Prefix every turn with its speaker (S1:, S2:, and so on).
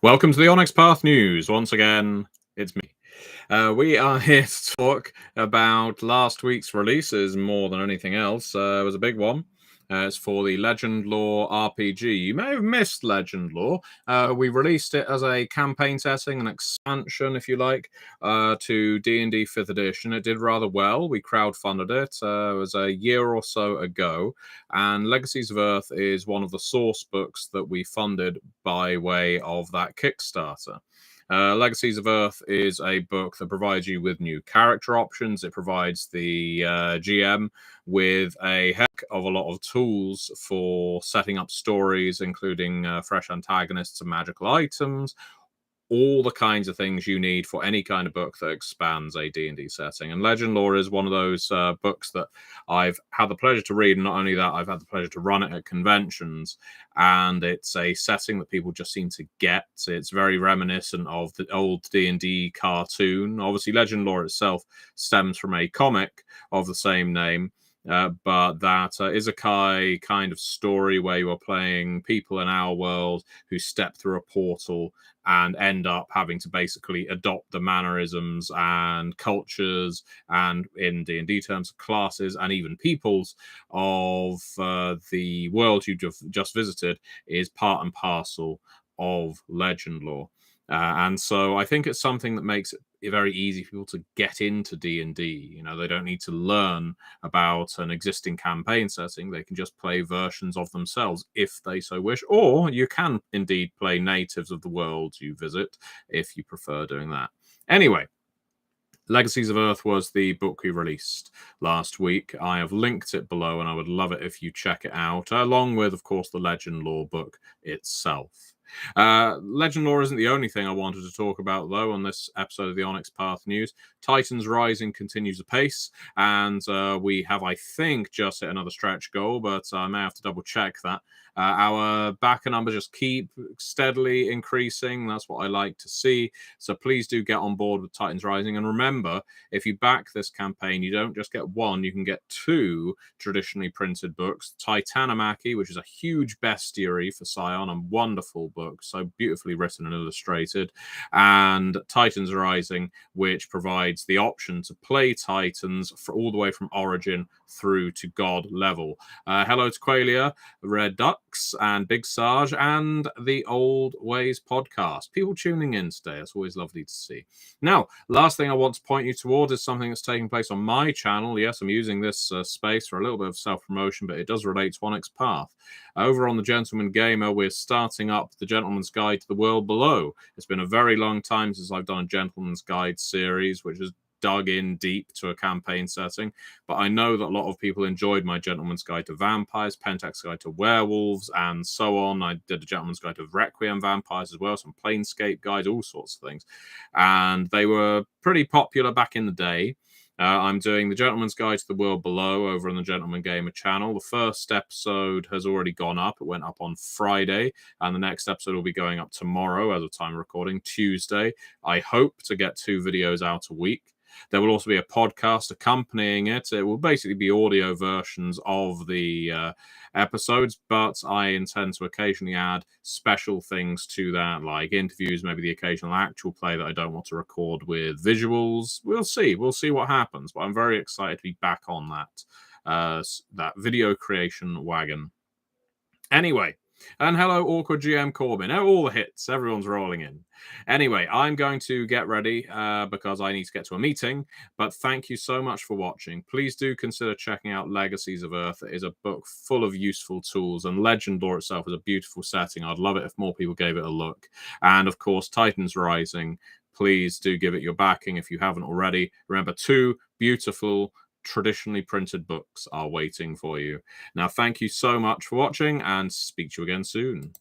S1: Welcome to the Onyx Path News. Once again, it's me. We are here to talk about last week's releases more than anything else. It was a big one. It's for the Legend Lore RPG. You may have missed Legend Lore. We released it as a campaign setting, an expansion, if you like, to D&D 5th edition. It did rather well. We crowdfunded it. It was a year or so ago. And Legacies of Earth is one of the source books that we funded by way of that Kickstarter. Legacies of Earth is a book that provides you with new character options. It provides the GM with a heck of a lot of tools for setting up stories, including fresh antagonists and magical items, all the kinds of things you need for any kind of book that expands a D&D setting. And Legend Lore is one of those books that I've had the pleasure to read. And not only that, I've had the pleasure to run it at conventions. And it's a setting that people just seem to get. It's very reminiscent of the old D&D cartoon. Obviously, Legend Lore itself stems from a comic of the same name. But that isekai kind of story where you are playing people in our world who step through a portal and end up having to basically adopt the mannerisms and cultures and, in D&D terms, classes and even peoples of the world you just visited is part and parcel of Legend Lore. And so I think it's something that makes it very easy for people to get into D&D. You know, they don't need to learn about an existing campaign setting. They can just play versions of themselves if they so wish, or you can indeed play natives of the world you visit if you prefer doing that. Anyway, Legacies of Earth was the book we released last week. I have linked it below, and I would love it if you check it out, along with, of course, the Legend Lore book itself. Legend Lore isn't the only thing I wanted to talk about, though, on this episode of the Onyx Path News. Titans Rising continues apace, and we have, I think, just hit another stretch goal, but I may have to double-check that. Our backer numbers just keep steadily increasing. That's what I like to see. So please do get on board with Titans Rising. And remember, if you back this campaign, you don't just get one, you can get two traditionally printed books. Titanomachy, which is a huge bestiary for Scion, a wonderful book, so beautifully written and illustrated. And Titans Rising, which provides the option to play Titans for all the way from Origin through to God level. Hello to Qualia, Red Ducks, and Big Sarge, and the Old Ways podcast. People tuning in today. That's always lovely to see. Now, last thing I want to point you toward is something that's taking place on my channel. Yes, I'm using this space for a little bit of self-promotion, but it does relate to Onyx Path. Over on the Gentleman Gamer, we're starting up the Gentleman's Guide to the World Below. It's been a very long time since I've done a Gentleman's Guide series, which has dug in deep to a campaign setting, but I know that a lot of people enjoyed my Gentleman's Guide to Vampires, Pentax Guide to Werewolves, and so on. I did a Gentleman's Guide to Requiem Vampires as well, some Planescape guides, all sorts of things, and they were pretty popular back in the day. I'm doing the Gentleman's Guide to the World Below over on the Gentleman Gamer channel. The first episode has already gone up. It went up on Friday, and the next episode will be going up tomorrow as of time recording, Tuesday. I hope to get 2 videos out a week. There will also be a podcast accompanying it. It will basically be audio versions of the episodes, but I intend to occasionally add special things to that, like interviews, maybe the occasional actual play that I don't want to record with visuals. We'll see. We'll see what happens, but I'm very excited to be back on that video creation wagon. Anyway, and hello, Awkward GM Corbin. All the hits. Everyone's rolling in. Anyway, I'm going to get ready because I need to get to a meeting. But thank you so much for watching. Please do consider checking out Legacies of Earth. It is a book full of useful tools, and Legend Lore itself is a beautiful setting. I'd love it if more people gave it a look. And of course, Titans Rising. Please do give it your backing if you haven't already. Remember, 2 beautiful traditionally printed books are waiting for you. Now, thank you so much for watching, and speak to you again soon.